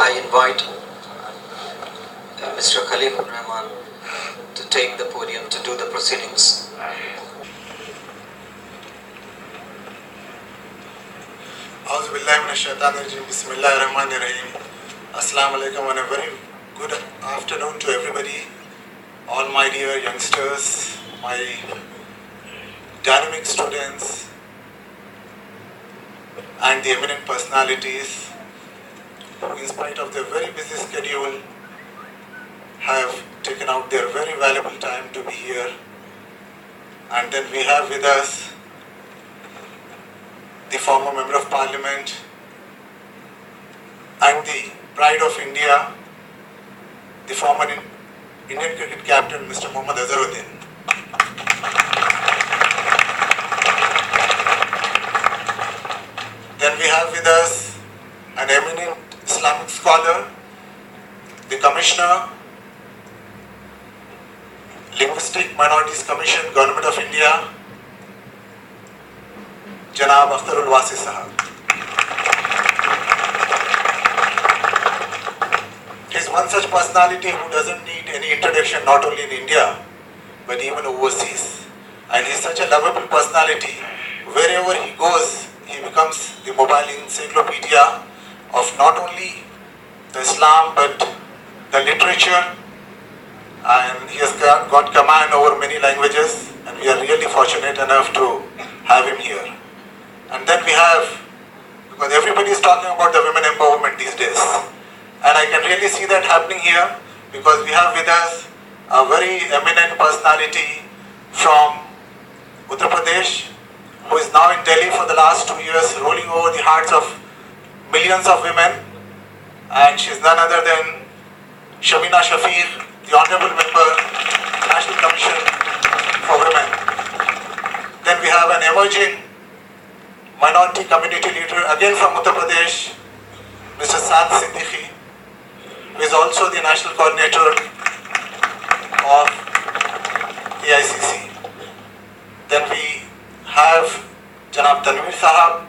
I invite Mr. Khalifur Rahman to take the podium to do the proceedings. Bismillahirrahmanirrahim. Assalamu alaikum and a very good afternoon to everybody, all my dear youngsters, my dynamic students and the eminent personalities who, in spite of their very busy schedule, have taken out their very valuable time to be here. And then we have with us the former Member of Parliament and the Pride of India, the former Indian cricket captain, Mr. Mohammad Azharuddin. Then we have with us an eminent Islamic scholar, the Commissioner, Linguistic Minorities Commission, Government of India, Janab Akhtarul Wasi Sahab. He is one such personality who doesn't need any introduction, not only in India, but even overseas. And he is such a lovable personality. Wherever he goes, he becomes the mobile encyclopedia of not only the Islam, but the literature. And he has got command over many languages, and we are really fortunate enough to have him here. And then we have, because everybody is talking about the women empowerment these days, and I can really see that happening here, because we have with us a very eminent personality from Uttar Pradesh, who is now in Delhi for the last 2 years, rolling over the hearts of millions of women, and she is none other than Shamina Shafiq, the Honorable Member, National Commission for Women. Then we have an emerging minority community leader, again from Uttar Pradesh, Mr. Saad Siddiqui, who is also the National Coordinator of IICC. Then we have Janab Tanveer Sahab,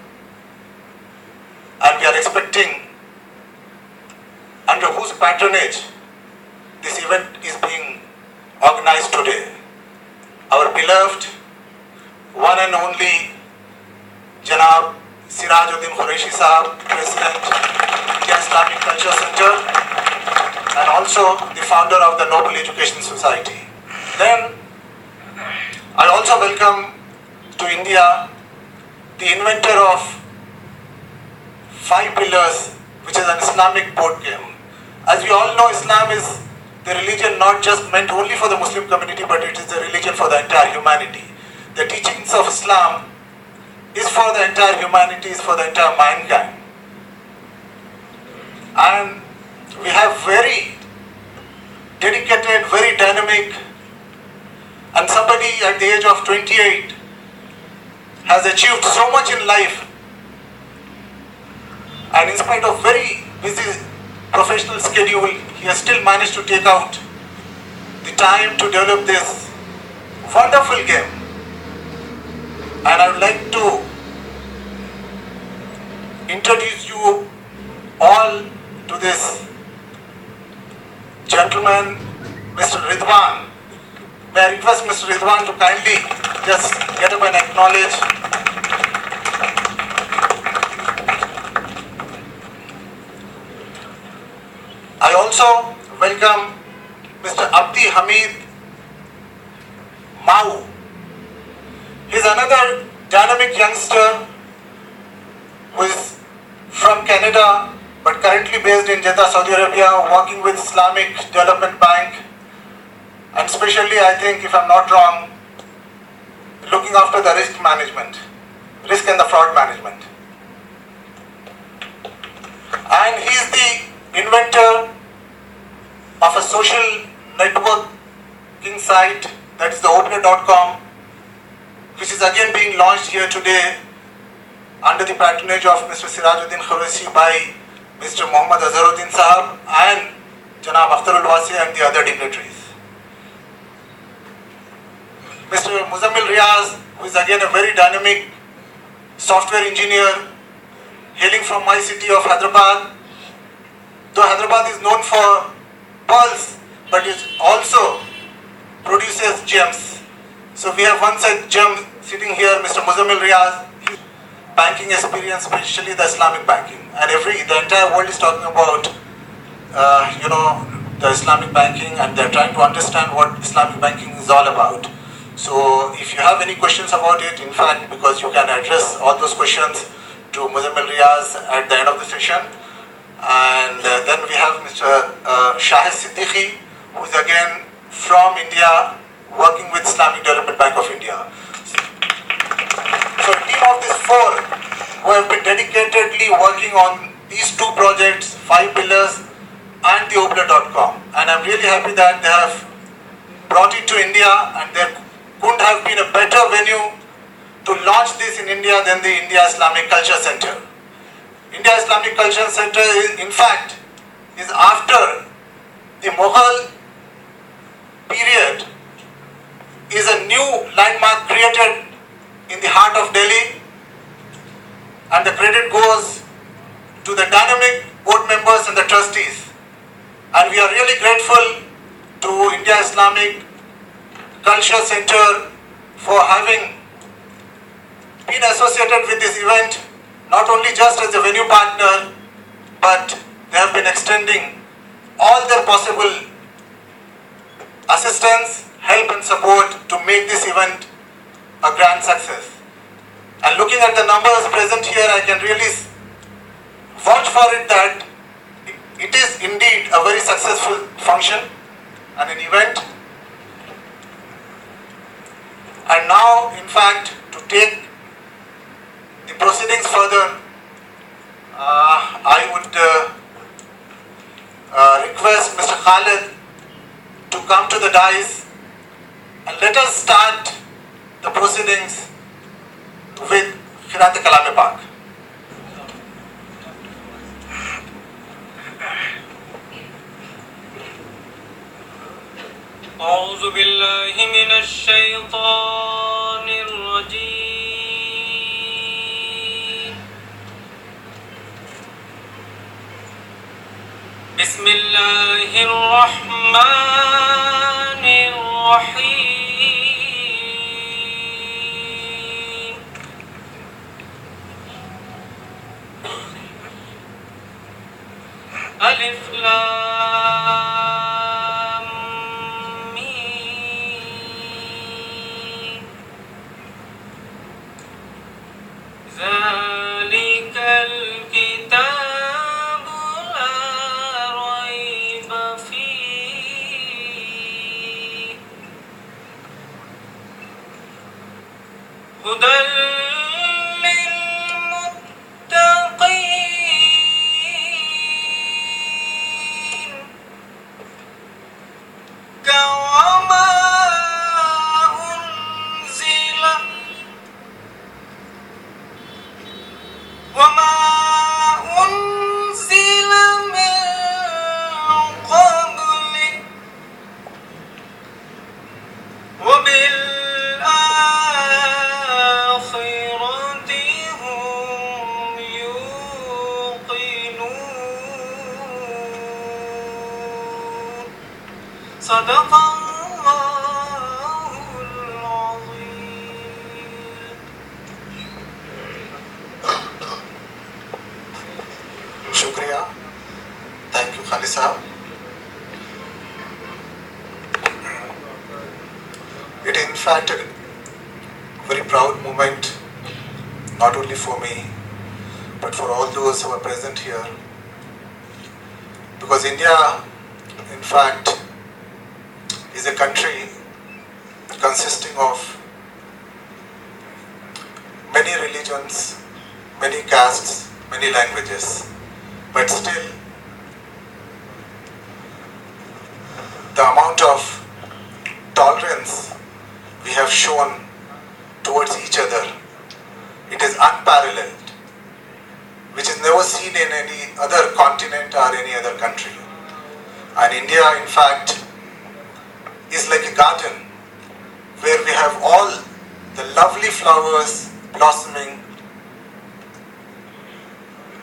and we are expecting, under whose patronage this event is being organized today, our beloved, one and only Janab Sirajuddin Qureshi Sahab, President, India Islamic Culture Center, and also the founder of the Noble Education Society. Then I also welcome to India the inventor of 5 pillars, which is an Islamic board game. As we all know, Islam is the religion not just meant only for the Muslim community, but it is the religion for the entire humanity. The teachings of Islam is for the entire humanity, is for the entire mankind. And we have very dedicated, very dynamic, and somebody at the age of 28 has achieved so much in life, and in spite of very busy professional schedule, he has still managed to take out the time to develop this wonderful game. And I would like to introduce you all to this gentleman, Mr. Ridwan. May I request Mr. Ridwan to kindly just get up and acknowledge. I also welcome Mr. Abdi Hamid Mau. He is another dynamic youngster who is from Canada but currently based in Jeddah, Saudi Arabia, working with Islamic Development Bank, and especially, I think, if I'm not wrong, looking after the risk management, risk and the fraud management. And he is the inventor of a social networking site, that is the oubler.com, which is again being launched here today under the patronage of Mr. Sirajuddin Qureshi by Mr. Mohammad Azharuddin Sahab and Janab Akhtarul Wasi and the other dignitaries. Mr. Muzammil Riaz, who is again a very dynamic software engineer hailing from my city of Hyderabad, Though Hyderabad is known for pearls, but it also produces gems. So we have one such gem sitting here, Mr. Muzammil Riaz. His banking experience, especially the Islamic banking, and the entire world is talking about, the Islamic banking, and they're trying to understand what Islamic banking is all about. So if you have any questions about it, in fact, because you can address all those questions to Muzammil Riaz at the end of the session. And then we have Mr. Shahid Siddiqui, who is again from India, working with Islamic Development Bank of India. So a team of these four who have been dedicatedly working on these two projects, 5 pillars and the oubler.com. And I'm really happy that they have brought it to India, and there couldn't have been a better venue to launch this in India than the India Islamic Culture Center. India Islamic Culture Center is, in fact, is after the Mughal period, is a new landmark created in the heart of Delhi, and the credit goes to the dynamic board members and the trustees. And we are really grateful to India Islamic Culture Center for having been associated with this event, not only just as a venue partner, but they have been extending all their possible assistance, help and support to make this event a grand success. And looking at the numbers present here, I can really vouch for it that it is indeed a very successful function and an event. And now, in fact, to take the proceedings further, I would request Mr. Khalid to come to the dais, and let us start the proceedings with Khirat Kalam Pak. أعوذ بالله من الشيطان الرجيم. بسم الله الرحمن الرحيم. ألف لام ميم. ذلك الكتاب لا ريب فيه هدى للمتقين كوما أنزل وما أنزل من قبلك وبالآخرة هم يوقنون صدق الله العظيم. Shukriya. Thank you, Khalid Sahab. It is in fact a very proud moment, not only for me, but for all those who are present here. Because India, in fact, is a country consisting of many religions, many castes, many languages, but still the amount of tolerance we have shown towards each other, it is unparalleled, which is never seen in any other continent or any other country. And India, in fact, is like a garden where we have all the lovely flowers blossoming,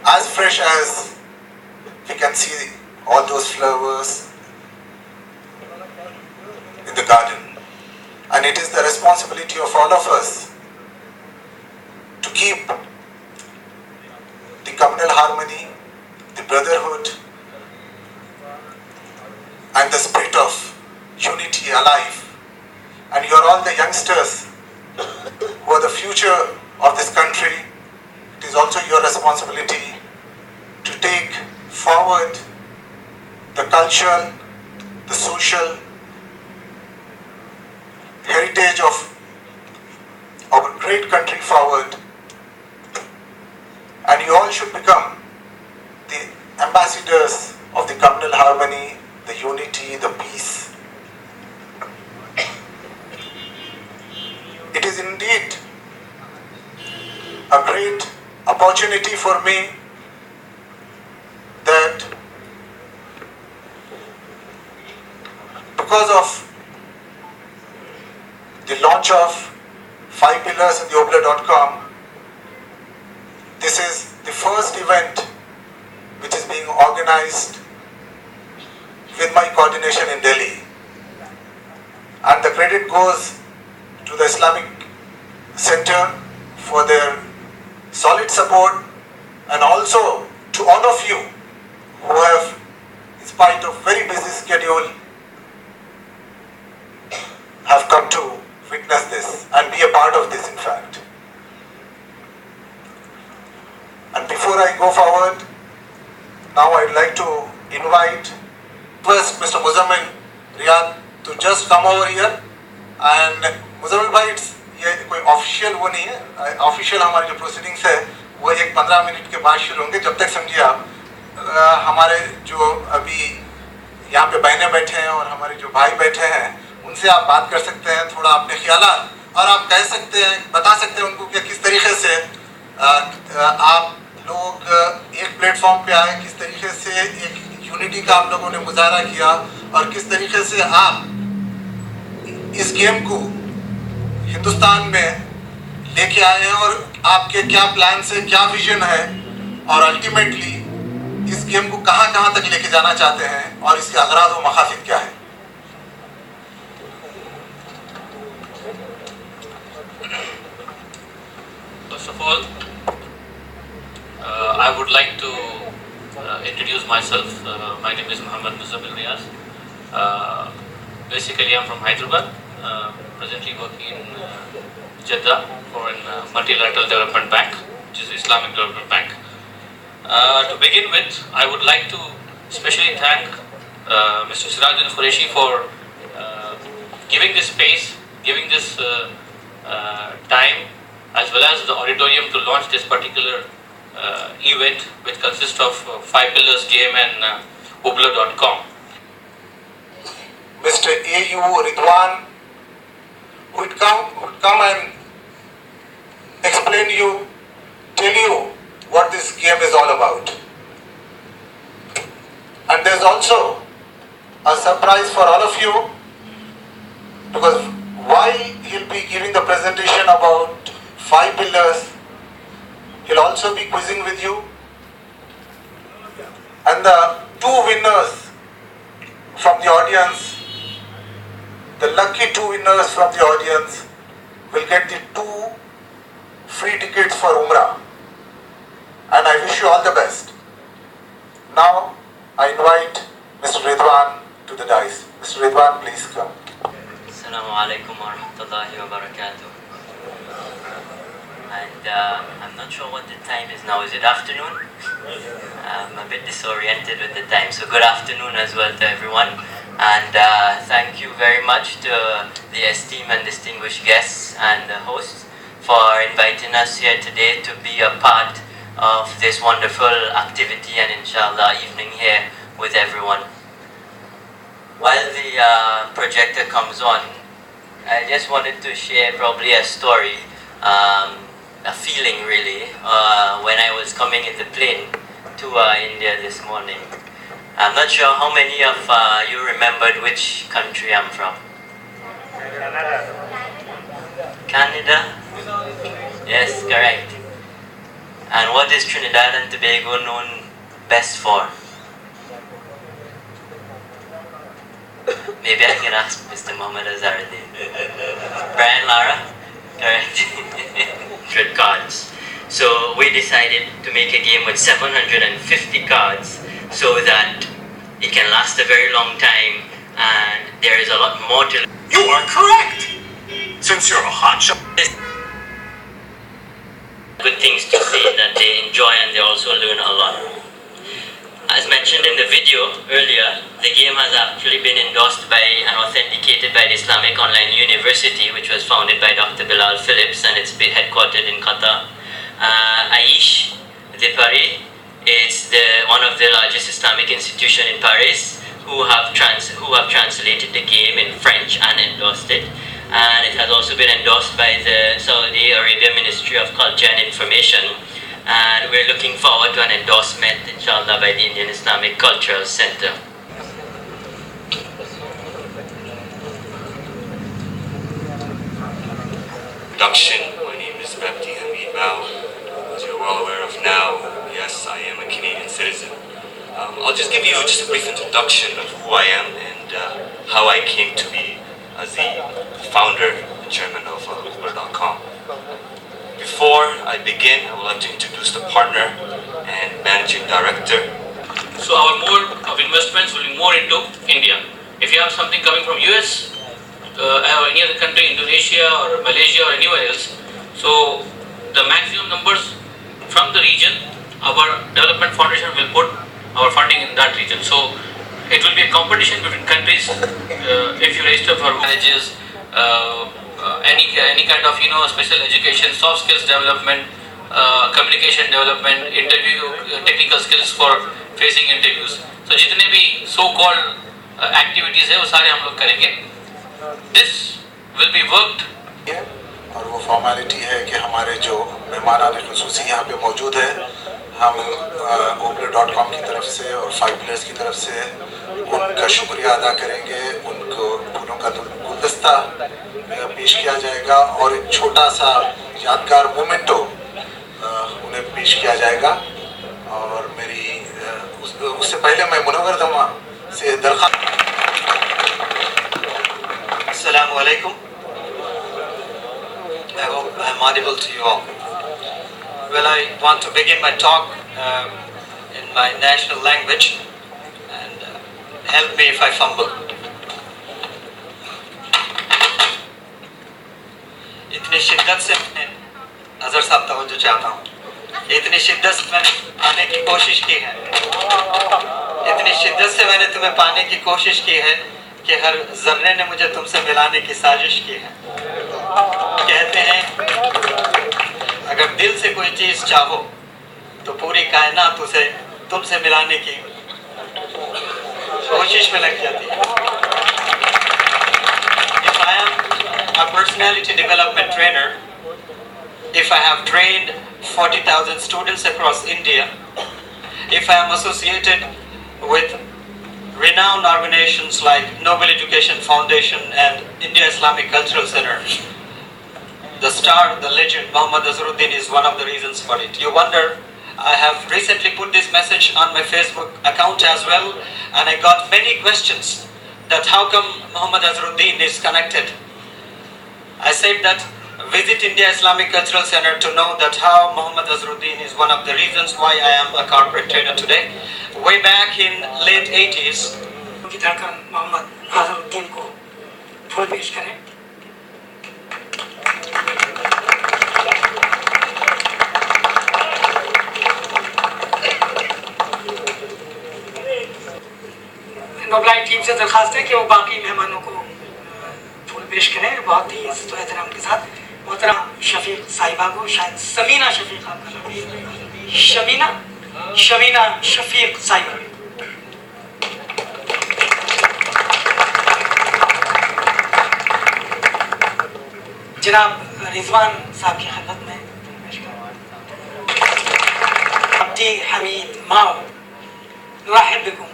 as fresh as we can see all those flowers in the garden. And it is the responsibility of all of us to keep the communal harmony, the brotherhood, and the spirit of unity alive. And you are all the youngsters who are the future of this country. It is also your responsibility to take forward the cultural, the social heritage of our great country forward. And you all should become the ambassadors of the communal harmony, the unity, the peace. It is indeed a great opportunity for me that because of the launch of 5pillars and the oubler.com, this is the first event which is being organized with my coordination in Delhi. And the credit goes to the Islamic Center for their solid support, and also to all of you who have, in spite of very busy schedule, have come to witness this and be a part of this, in fact. And before I go forward, now I'd like to invite first Mr. Muzammil Riyad to just come over here. And Muzammil bhai, ये कोई official वो नहीं है, official हमारी जो proceedings है वो एक 15 मिनट के बाद शुरू होंगे. जब तक समझिए आप हमारे जो अभी यहाँ पे बहनें बैठे हैं और हमारे जो भाई बैठे हैं उनसे आप बात कर सकते हैं, थोड़ा अपने ख्यालात, और आप कह सकते हैं, बता सकते हैं उनको कि किस तरीके से आप लोग एक प्लेटफॉर्म पे आए, किस तरीके से एक यूनिटी का आप लोगों ने मुजाहरा किया और किस तरीके से आप इस गेम को हिंदुस्तान में लेके आए हैं और आपके क्या प्लान है, क्या विजन है, और अल्टीमेटली इस गेम को कहां कहां तक लेके जाना चाहते हैं और इसके अगराद और मकासद क्या है. First of all, I would like to introduce myself. My name is Muhammad Muzammil Riyaz. Basically, I'm from Hyderabad. Presently working in Jeddah for a multilateral development bank, which is Islamic Development Bank. To begin with, I would like to especially thank Mr. Sirajuddin Qureshi for giving this space, giving this time, as well as the auditorium to launch this particular event, which consists of 5pillars game and oubler.com. Mr. A.U. Ridwan would come and explain you, tell you what this game is all about. And there's also a surprise for all of you, because while he'll be giving the presentation about 5 pillars, he'll also be quizzing with you. And the two winners from the audience, the lucky two winners from the audience, will get the 2 free tickets for Umrah. And I wish you all the best. Now I invite Mr. Ridwan to the dais. Mr. Ridwan, please come. Assalamu alaikum wa rahmatullahi wa barakatuh. And I'm not sure what the time is now. Is it afternoon? I'm a bit disoriented with the time. So good afternoon as well to everyone. And thank you very much to the esteemed and distinguished guests and the hosts for inviting us here today to be a part of this wonderful activity and inshallah evening here with everyone. While the projector comes on, I just wanted to share probably a story, a feeling really, when I was coming in the plane to India this morning. I'm not sure how many of you remembered which country I'm from. Canada? Yes, correct. And what is Trinidad and Tobago known best for? Maybe I can ask Mr. Muhammad Azharuddin. Brian Lara? Correct. 100 cards. So we decided to make a game with 750 cards so that it can last a very long time and there is a lot more to... You are correct! Since you're a hotshot. Good things to say that they enjoy and they also learn a lot. As mentioned in the video earlier, the game has actually been endorsed by and authenticated by the Islamic Online University, which was founded by Dr. Bilal Phillips, and it's headquartered in Qatar. IICC Paris is one of the largest Islamic institutions in Paris who have translated the game in French and endorsed it. And it has also been endorsed by the Saudi Arabia Ministry of Culture and Information. And we're looking forward to an endorsement, inshallah, by the Indian Islamic Cultural Center. Introduction, my name is Abdi Hamid Mao. As you're well aware of now, yes, I am a Canadian citizen. I'll just give you just a brief introduction of who I am and how I came to be as the founder and chairman of oubler.com. Before I begin, I would like to introduce the partner and managing director. So our mode of investments will be more into India. If you have something coming from US, or any other country, Indonesia or Malaysia or anywhere else, so the maximum numbers from the region, our development foundation will put our funding in that region. So it will be a competition between countries. If you register for colleges, any kind of special education, soft skills development, communication development, interview technical skills for facing interviews. So जितने भी so called activities है वो सारे हम लोग करेंगे. This will be worked. और वो फॉर्मेलिटी है कि हमारे जो मेहमान ख़ुसूसी यहाँ पे मौजूद है, हम oubler.com की तरफ से और 5pillars की तरफ से उनका शुक्रिया अदा करेंगे. उनको फूलों का गुलदस्ता पेश किया जाएगा और एक छोटा सा यादगार मोमेंटो उन्हें पेश किया जाएगा. और मेरी उससे पहले मैं मुनव्वर दमा से दरख्वास्त. Assalamu alaikum. I hope I'm audible to you all. Well, I want to begin my talk in my national language, and help me if I fumble. इतनी शिद्दत से मैंने अजहर साहब तवज्जो चाहता हूँ. इतनी शिद्दत से मैंने पाने की कोशिश की है. इतनी शिद्दत से मैंने तुम्हें पाने की कोशिश की है कि हर जर्रे ने मुझे तुमसे मिलाने की साजिश की है. कहते हैं अगर दिल से कोई चीज़ चाहो तो पूरी कायनात उसे तुमसे मिलाने की कोशिश में लग जाती है. If I am a personality development trainer, if I have trained 40,000 students across India, if I am associated with renowned organizations like Nobel Education Foundation and India Islamic Cultural Center, the star, the legend Muhammad Azharuddin is one of the reasons for it. You wonder, I have recently put this message on my Facebook account as well, and I got many questions that how come Muhammad Azharuddin is connected. I said that visit India Islamic Cultural Center to know that how Muhammad Azharuddin is one of the reasons why I am a corporate trainer today. Way back in late 80s, की धड़कन मोहम्मद अजहरुद्दीन को फूल पेश करें. नोबलाइट team से दरखास्त है कि वो बाकी मेहमानों को फूल पेश करें बहुत ही इज्जत और एहतराम के साथ. मोहतरम शफीक साहिबा को, शायद समीना शफीक आपका नाम, शमीना शफीक साहिबा. जनाब रिजवान साहब की खिदमत में अब्दी हमीद माओ राहिब बिकुम.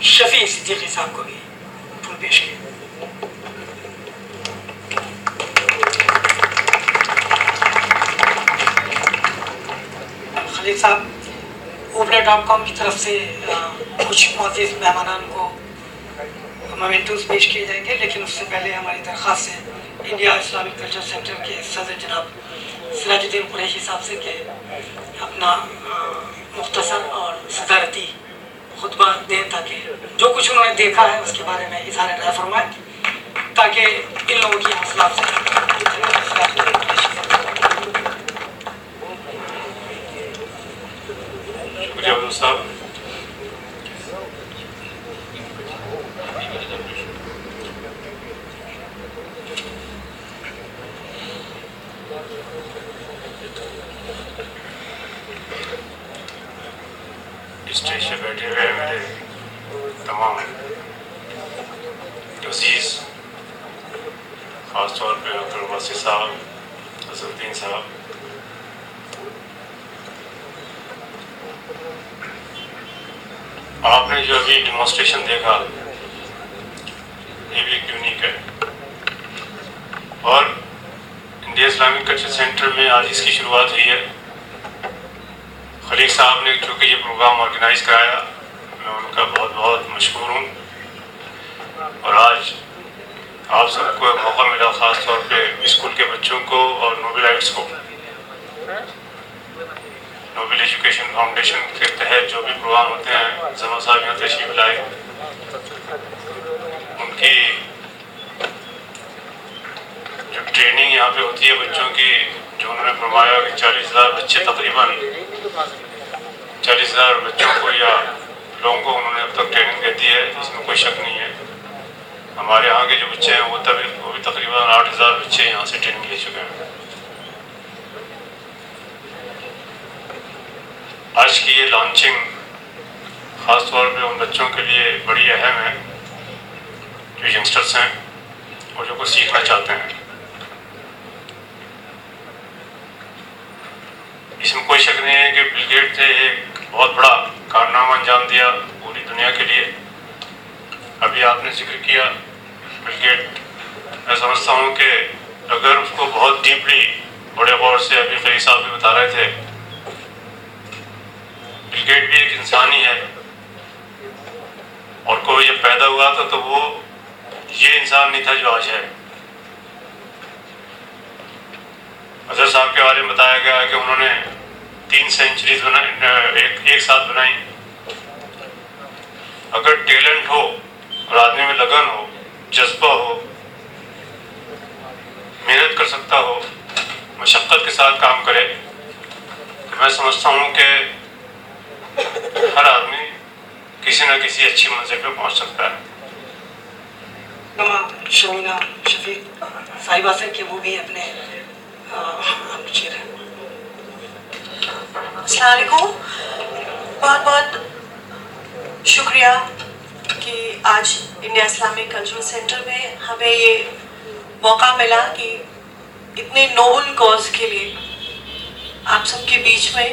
शफी सिद्दीकी साहब को भी फूल पेश किया. साहब oubler.com की तरफ से कुछ मुअज़्ज़िज़ मेहमानान को मोमेंटोस पेश किए जाएंगे, लेकिन उससे पहले हमारी दरख्वास्त है इंडिया इस्लामिक कल्चर सेंटर के सदर जनाब सिराजुद्दीन कुरैशी साहब से कि अपना मुख्तसर और सदारती खुतबा दें, ताकि जो कुछ उन्होंने देखा है उसके बारे में इज़हार राय फरमाएं, ताकि इन लोगों की हौसला अफजाई। साहब स्टेज पे बैठे हुए मेरे तमाम अजीज़, ख़ास तौर पे डॉक्टर वासी साहब, अजरुद्दीन साहब, आपने जो अभी डेमोन्स्ट्रेशन देखा ये भी एक यूनिक है। और इंडिया इस्लामिक कल्चर सेंटर में आज इसकी शुरुआत हुई है। खलीक साहब ने जो कि ये प्रोग्राम ऑर्गेनाइज कराया, मैं उनका बहुत बहुत मशहूर हूँ। और आज आप सबको एक मौका मिला, ख़ास तौर पे स्कूल के बच्चों को और नोबेलाइट्स को, नोबेल एजुकेशन फाउंडेशन के तहत जो भी प्रोग्राम होते हैं, जमा साहब यहाँ तशरीफ लाए, उनकी जो ट्रेनिंग यहाँ पे होती है बच्चों की, जो उन्होंने फरमाया कि 40,000 बच्चे, तकरीबन 40,000 बच्चों को या लोगों को उन्होंने अब तक ट्रेनिंग दे दी है, इसमें कोई शक नहीं है। हमारे यहाँ के जो बच्चे हैं वो भी तकरीबन 8,000 बच्चे यहाँ से ट्रेनिंग ले चुके हैं। आज की ये लॉन्चिंग ख़ास तौर पे उन बच्चों के लिए बड़ी अहम है जो यंगस्टर्स हैं और जो कुछ सीखना चाहते हैं। इसमें कोई शक नहीं है कि बिल गेट्स ने एक बहुत बड़ा कारनामा अंजाम दिया पूरी दुनिया के लिए। अभी आपने जिक्र किया बिल गेट, मैं समझता हूँ कि अगर उसको बहुत डीपली बड़े गौर से, अभी खलील साहब भी बता रहे थे, बिल गेट भी एक इंसान ही है और कोई जब पैदा हुआ था तो वो ये इंसान नहीं था जो आज है। अजहर साहब के बारे में बताया गया कि उन्होंने 3 सेंचुरीज एक साथ बनाई। अगर टैलेंट हो और आदमी में लगन हो, जज्बा हो, मेहनत कर सकता हो, मशक्क़त के साथ काम करे, तो मैं समझता हूँ कि हर आदमी किसी न किसी अच्छी मंजिल पे पहुँच सकता है। शमीना शफीक साहिबा से कि वो भी अपने अस्सलाम वालेकुम, बहुत बहुत शुक्रिया कि आज इंडिया इस्लामिक कल्चरल सेंटर में हमें ये मौका मिला कि इतने नोबल कॉज के लिए आप सबके बीच में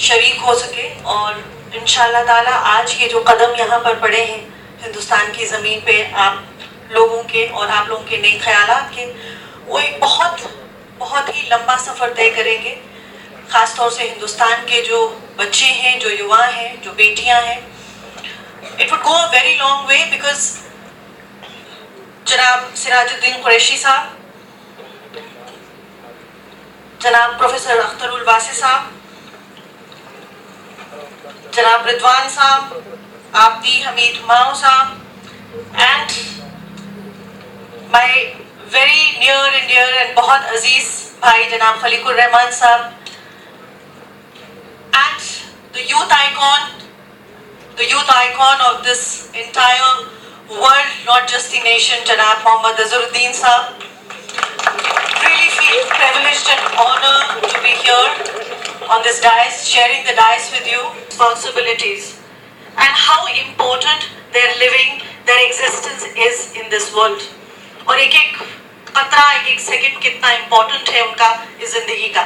शरीक हो सके। और इंशाल्लाह ताला आज के जो कदम यहाँ पर पड़े हैं हिंदुस्तान की ज़मीन पे आप लोगों के और आप लोगों के नए ख्यालात के, वो एक बहुत ही लंबा सफ़र तय करेंगे। ख़ास तौर से हिंदुस्तान के जो बच्चे हैं, जो युवा हैं, जो बेटियां हैं, it would go a very long way because जनाब सिराजुद्दीन कुरैशी साहब, जनाब प्रोफेसर अख्तरुल वासी साहब, जनाब रिदवान साहब, आबदी हमीद माओ साहब, and my very near and dear and बहुत अजीज भाई जनाब खलीकुर रहमान साहब, and the youth icon of this entire world, not just the nation, Janab Mohammad Azharuddin Saab. Really feel privileged and honored to be here on this dais, sharing the dais with you. Responsibilities and how important their living, their existence is in this world. और एक कतरा, एक second कितना important है उनका इस जिंदगी का।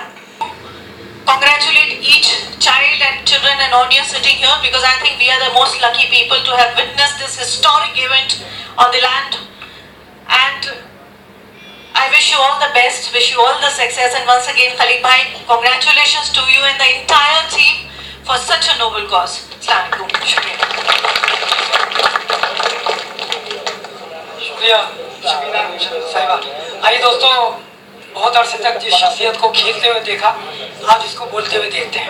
Congratulate each child and children and audience sitting here, because I think we are the most lucky people to have witnessed this historic event on the land, and I wish you you all the best, wish you all the success, and once again, Khalid Bhai, congratulations to you and the entire team for such a noble cause. Assalamu alaikum. Shukriya. शुक्रिया शबीना साहिबा। आइए दोस्तों, बहुत अरसे तक जिस शख्सियत को खेलते हुए देखा, आज उसको बोलते हुए देखते हैं।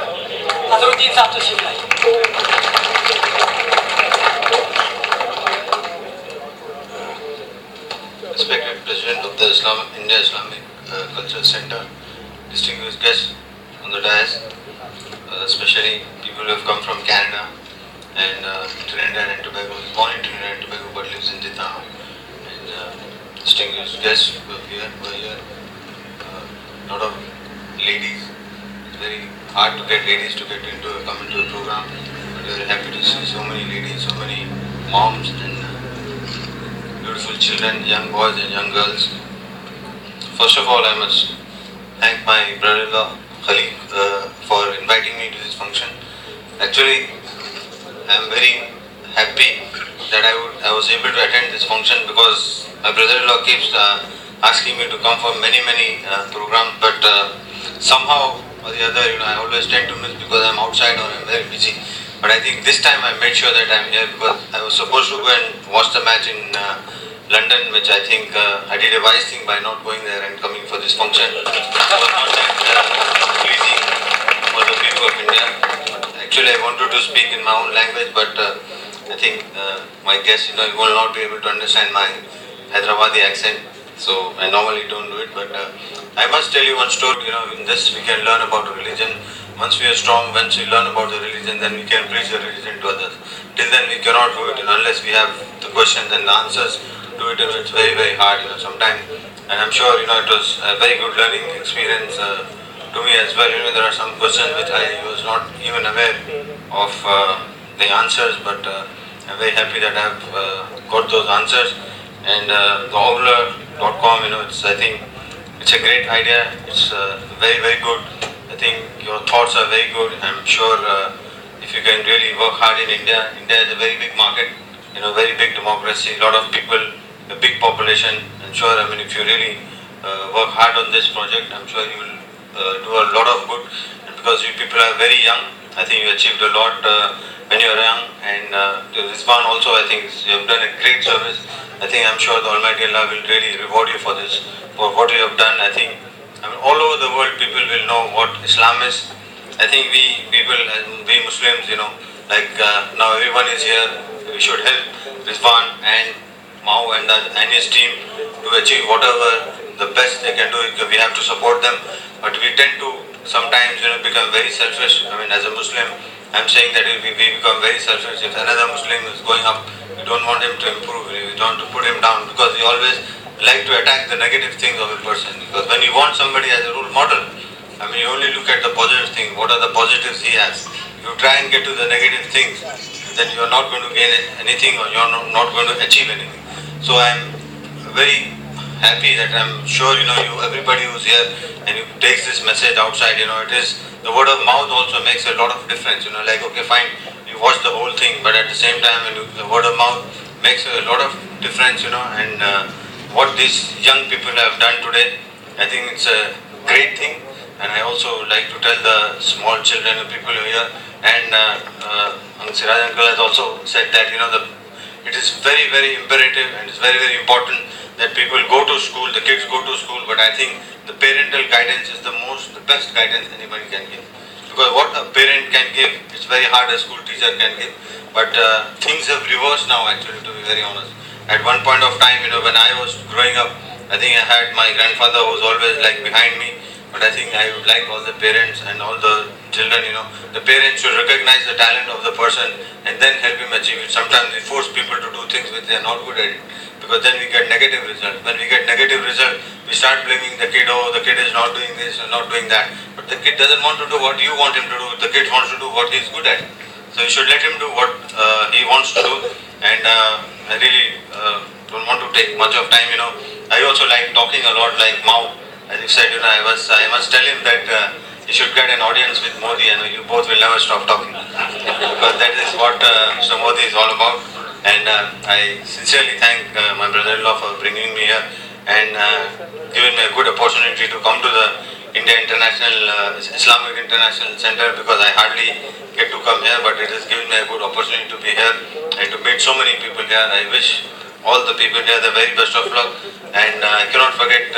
अजरुद्दीन साहब तशरीफ लाइए। Respected President of the India Islamic Cultural Center, distinguished guests on the dais, especially people who have come from Canada and Trinidad and Tobago. He was born in Trinidad and Tobago but lives in Jeddah. And distinguished guests who are here. A lot of ladies. It's very hard to get ladies to come into a program. But we are happy to see so many ladies, so many moms and beautiful children, young boys and young girls. First of all, I must thank my brother-in-law Khalid for inviting me to this function. Actually, I am very happy that I was able to attend this function because my brother-in-law keeps asking me to come for many programs, but somehow or the other, I always tend to miss because I'm outside or I'm very busy. But I think this time I made sure that I'm here because I was supposed to go and watch the match in London, which I think I did a wise thing by not going there and coming for this function. It was not that pleasing for the people of India. Actually, I wanted to speak in my own language, but I think my guests, you will not be able to understand my Hyderabadi accent. So I normally don't do it, but I must tell you one story. In this we can learn about religion. Once we are strong, once we learn about the religion, then we can preach the religion to others. Till then we cannot do it unless we have the questions and the answers to it. It's very hard, sometimes. And I'm sure, it was a very good learning experience to me as well. There are some questions which I was not even aware of the answers, but I'm very happy that I've got those answers. And the oubler.com, I think it's a great idea. It's very good. I think your thoughts are very good. I'm sure if you can really work hard in India is a very big market, very big democracy, a lot of people, a big population. I'm sure, if you really work hard on this project, I'm sure you will do a lot of good. And because you people are very young, I think you achieved a lot when you are young. And Rizwan also, I think you have done a great service. I'm sure the Almighty Allah will really reward you for this, for what you have done. I think all over the world people will know what Islam is. I think we people, we Muslims, now everyone is here. We should help Rizwan and Mao and his team to achieve whatever the best they can do. We have to support them, but we tend to sometimes become very selfish. As a Muslim, I'm saying that we become very selfish. If another Muslim is going up, we don't want him to improve. We don't want to put him down because we always like to attack the negative things of a person. Because when you want somebody as a role model, you only look at the positive thing. What are the positives he has? If you try and get to the negative things, then you are not going to gain anything, or you are not going to achieve anything. So I am very happy that I'm sure everybody who's here and who takes this message outside, it is the word of mouth also makes a lot of difference. Okay, fine, you watch the whole thing, but at the same time, the word of mouth makes a lot of difference. And what these young people have done today, I think it's a great thing. And I also like to tell the small children, people here, and Siraj uncle has also said that it is very imperative and it's very important that people go to school, the kids go to school, but I think the parental guidance is the best guidance anybody can give. Because what a parent can give, it's very hard a school teacher can give. But things have reversed now, actually, to be very honest. At one point of time, when I was growing up, I think I had my grandfather who was always behind me. But I think I would like all the parents and all the children, the parents should recognize the talent of the person and then help him achieve it. Sometimes we force people to do things which they are not good at it, because then we get negative results. When we get negative results, we start blaming the kid. Oh, the kid is not doing this and not doing that. But the kid doesn't want to do what you want him to do. The kid wants to do what he's good at. So you should let him do what he wants to do. And I really don't want to take much of time. I also like talking a lot, like Mao. As you said, I must tell him that he should get an audience with Modi, and you both will never stop talking, because that is what Mr. Modi is all about. And I sincerely thank my brother-in-law for bringing me here. and given me a good opportunity to come to the Islamic International Center, because I hardly get to come here, but it has given me a good opportunity to be here and to meet so many people here. I wish all the people here the very best of luck, and I cannot forget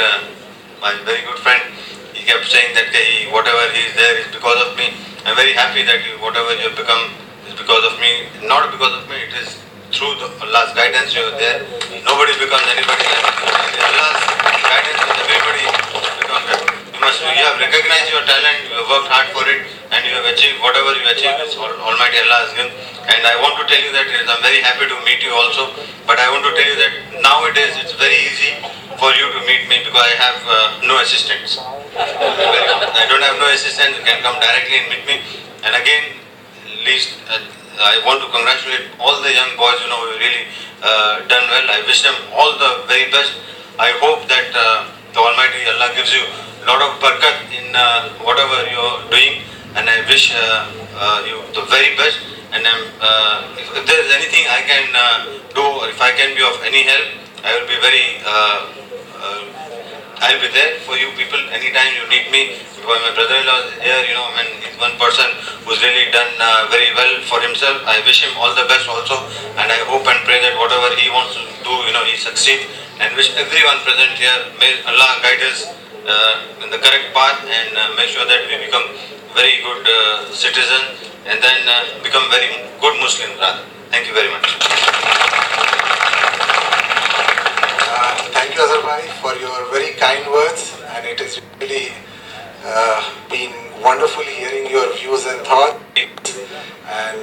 my very good friend. He kept saying that whatever he is there is because of me. I'm very happy that whatever you have become is because of me. Not because of me, it is through Allah's guidance you are there. Nobody becomes anybody else. Allah's guidance is everybody becomes there. You have recognized your talent, you have worked hard for it, and you have achieved whatever you achieved is Almighty Allah has given. And I want to tell you that I'm very happy to meet you also, but I want to tell you that nowadays it's very easy for you to meet me because I have no assistants. I don't have no assistants, you can come directly and meet me. And again, least I want to congratulate all the young boys, who really done well. I wish them all the very best. I hope that the Almighty Allah gives you a lot of barakat in whatever you are doing, and I wish you the very best. And if there is anything I can do, or if I can be of any help, I will be I'll be there for you people anytime you need me. Because my brother-in-law is here, he's one person who's really done very well for himself. I wish him all the best also, and I hope and pray that whatever he wants to do, he succeeds. And wish everyone present here, may Allah guide us in the correct path, and make sure that we become very good citizens, and then become very good Muslims rather. Thank you very much. Thank you, Azhar Bhai, for your very kind words, and it has really been wonderful hearing your views and thoughts. And